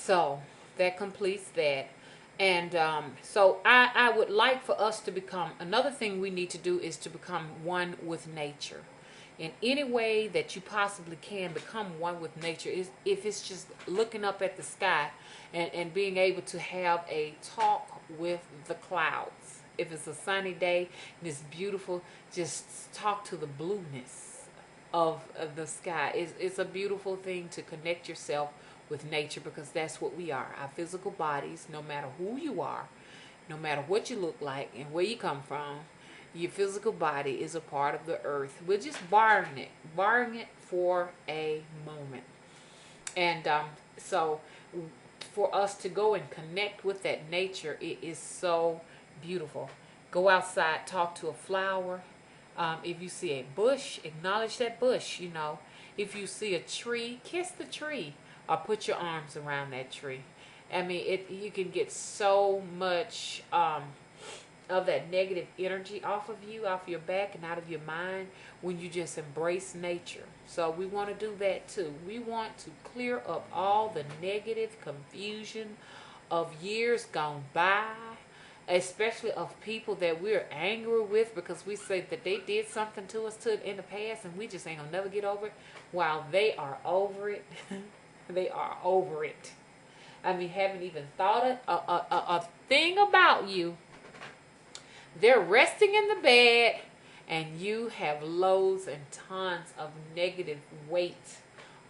So that completes that. And so I would like for us to become, another thing we need to do is to become one with nature. In any way that you possibly can, become one with nature. If it's just looking up at the sky and being able to have a talk with the clouds. If it's a sunny day and it's beautiful, just talk to the blueness of the sky. It's a beautiful thing to connect yourself with nature, because that's what we are. Our physical bodies, no matter who you are, no matter what you look like and where you come from, your physical body is a part of the earth. We're just borrowing it for a moment. And so for us to go and connect with that nature, it is so beautiful. Go outside, talk to a flower. If you see a bush, acknowledge that bush, you know. If you see a tree, kiss the tree or put your arms around that tree. I mean, you can get so much of that negative energy off of you, off your back and out of your mind, when you just embrace nature. So we want to do that too. We want to clear up all the negative confusion of years gone by, especially of people that we're angry with because we say that they did something to us in the past and we just ain't gonna never get over it, while they are over it. They are over it. I mean, haven't even thought a thing about you. They're resting in the bed and you have loads and tons of negative weight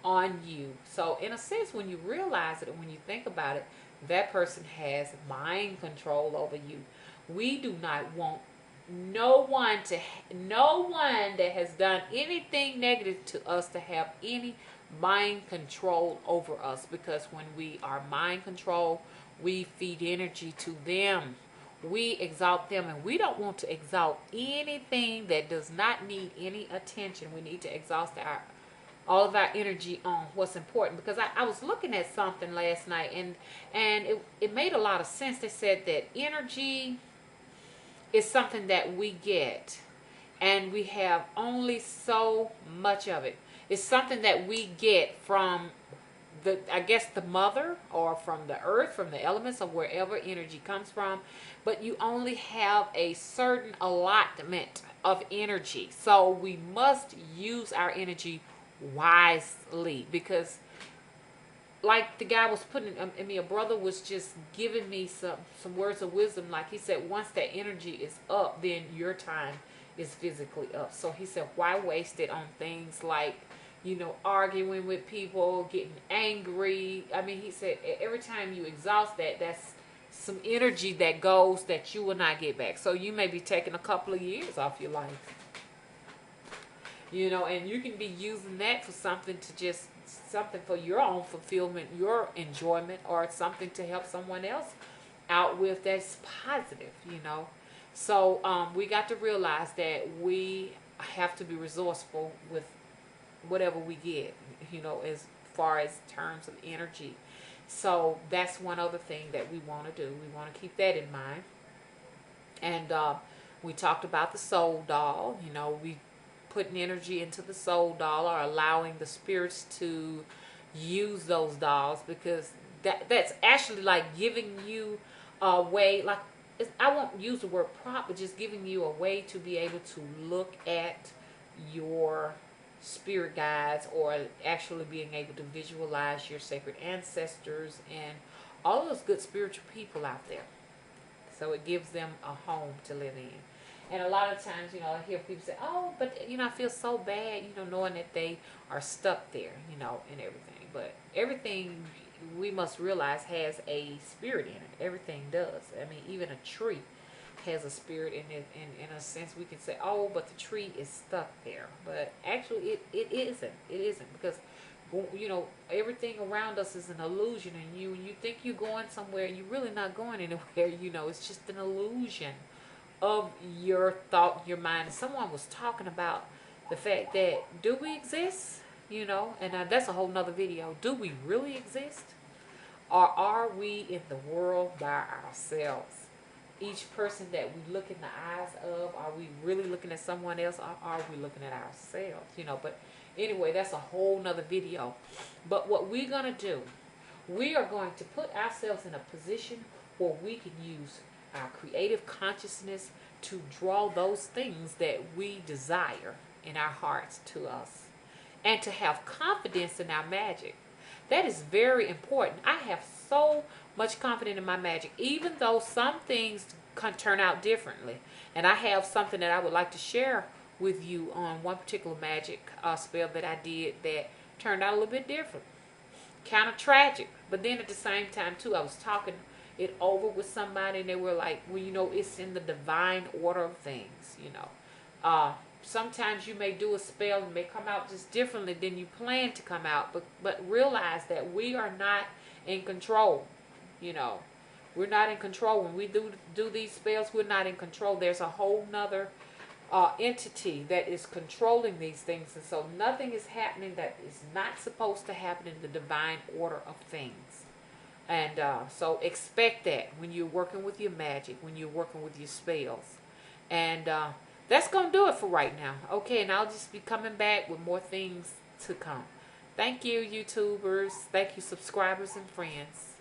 on you. So in a sense, when you realize it and when you think about it, that person has mind control over you. We do not want no one that has done anything negative to us to have any mind control over us, because when we are mind control, we feed energy to them. We exalt them, and we don't want to exalt anything that does not need any attention. We need to exhaust all of our energy on what's important. Because I was looking at something last night, and it made a lot of sense. They said that energy is something that we get, and we have only so much of it. It's something that we get from the mother, or from the earth, from the elements, or wherever energy comes from. But you only have a certain allotment of energy. So we must use our energy wisely, because like the guy was putting, a brother was just giving me some words of wisdom. Like he said, once that energy is up, then your time is physically up. So he said, why waste it on things like, arguing with people, getting angry? I mean, he said, every time you exhaust that, that's some energy that goes that you will not get back. So you may be taking a couple of years off your life, and you can be using that for something for your own fulfillment, your enjoyment, or something to help someone else out with that's positive. So we got to realize that we have to be resourceful with whatever we get, as far as terms of energy. So that's one other thing that we want to do. We want to keep that in mind. And we talked about the soul doll. We putting energy into the soul doll, or allowing the spirits to use those dolls, because that's actually like giving you a way, like, I won't use the word prop, but just giving you a way to be able to look at your spirit guides, or actually being able to visualize your sacred ancestors and all those good spiritual people out there. So it gives them a home to live in. And a lot of times, I hear people say, oh, but, I feel so bad, knowing that they are stuck there, and everything. But everything, we must realize, has a spirit in it. Everything does. I mean, even a tree has a spirit in it. And in a sense, we can say, oh, but the tree is stuck there. But actually, it isn't. It isn't, because, everything around us is an illusion. And you think you're going somewhere, and you're really not going anywhere. It's just an illusion of your thought, your mind. And someone was talking about the fact that, do we exist? And that's a whole nother video. Do we really exist? Or are we in the world by ourselves? Each person that we look in the eyes of, are we really looking at someone else, or are we looking at ourselves? But anyway, that's a whole nother video. But what we're going to do, we are going to put ourselves in a position where we can use our creative consciousness to draw those things that we desire in our hearts to us, and to have confidence in our magic. That is very important. I have so much confidence in my magic, even though some things can turn out differently. And I have something that I would like to share with you on one particular magic spell that I did that turned out a little bit different. Kind of tragic, but then at the same time too, I was talking it over with somebody, and they were like, well, you know, it's in the divine order of things, you know. Sometimes you may do a spell and may come out just differently than you plan to come out, but realize that we are not in control. You know, we're not in control. When we do these spells, we're not in control. There's a whole nother entity that is controlling these things, and so nothing is happening that is not supposed to happen in the divine order of things. And so expect that when you're working with your magic, when you're working with your spells. And that's going to do it for right now. Okay, and I'll just be coming back with more things to come. Thank you, YouTubers. Thank you, subscribers and friends.